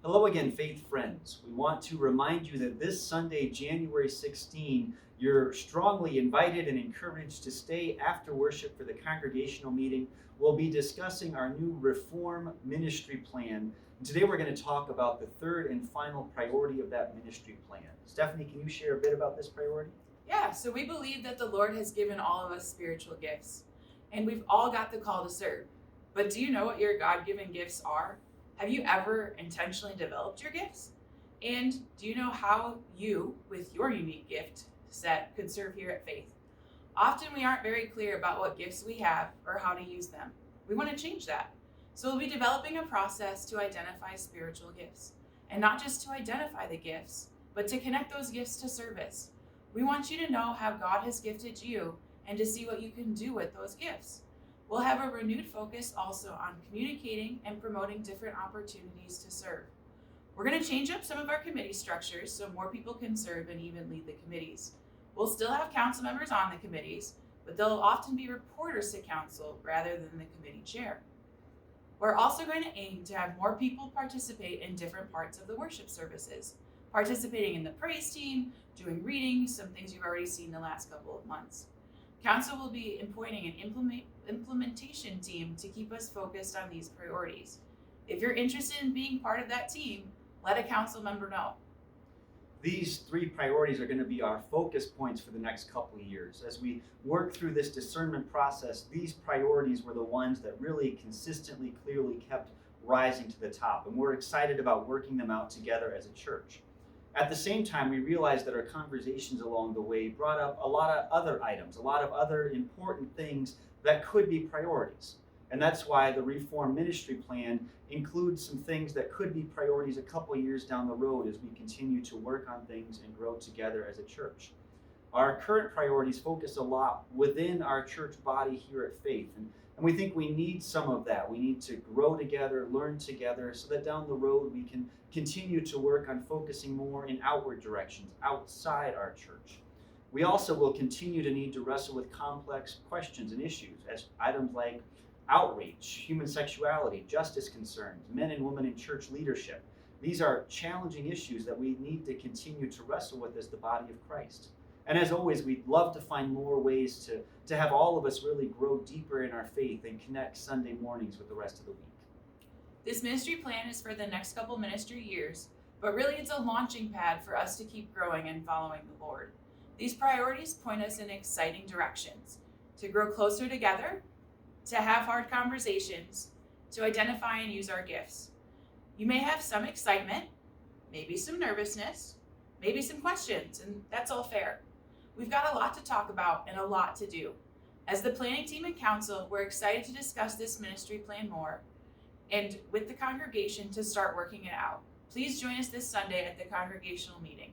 Hello again, faith friends. We want to remind you that this Sunday, January 16, you're strongly invited and encouraged to stay after worship for the congregational meeting. We'll be discussing our new Re4m ministry plan. And today we're going to talk about the third and final priority of that ministry plan. Stephanie, can you share a bit about this priority? Yeah, so we believe that the Lord has given all of us spiritual gifts, and we've all got the call to serve. But do you know what your God-given gifts are? Have you ever intentionally developed your gifts? And do you know how you, with your unique gift set, could serve here at Faith? Often we aren't very clear about what gifts we have or how to use them. We want to change that. So we'll be developing a process to identify spiritual gifts, and not just to identify the gifts, but to connect those gifts to service. We want you to know how God has gifted you and to see what you can do with those gifts. We'll have a renewed focus also on communicating and promoting different opportunities to serve. We're going to change up some of our committee structures so more people can serve and even lead the committees. We'll still have council members on the committees, but they'll often be reporters to council rather than the committee chair. We're also going to aim to have more people participate in different parts of the worship services, participating in the praise team, doing readings, some things you've already seen the last couple of months. Council will be appointing an implementation team to keep us focused on these priorities. If you're interested in being part of that team, let a council member know. These three priorities are going to be our focus points for the next couple of years. As we work through this discernment process, these priorities were the ones that really consistently, clearly kept rising to the top. And we're excited about working them out together as a church. At the same time, we realized that our conversations along the way brought up a lot of other items, a lot of other important things that could be priorities. And that's why the Re4m ministry plan includes some things that could be priorities a couple years down the road as we continue to work on things and grow together as a church. Our current priorities focus a lot within our church body here at Faith. And we think we need some of that. We need to grow together, learn together, so that down the road we can continue to work on focusing more in outward directions, outside our church. We also will continue to need to wrestle with complex questions and issues as items like outreach, human sexuality, justice concerns, men and women in church leadership. These are challenging issues that we need to continue to wrestle with as the body of Christ. And as always, we'd love to find more ways to have all of us really grow deeper in our faith and connect Sunday mornings with the rest of the week. This ministry plan is for the next couple ministry years, but really it's a launching pad for us to keep growing and following the Lord. These priorities point us in exciting directions: to grow closer together, to have hard conversations, to identify and use our gifts. You may have some excitement, maybe some nervousness, maybe some questions, and that's all fair. We've got a lot to talk about and a lot to do. As the planning team and council, we're excited to discuss this ministry plan more and with the congregation to start working it out. Please join us this Sunday at the congregational meeting.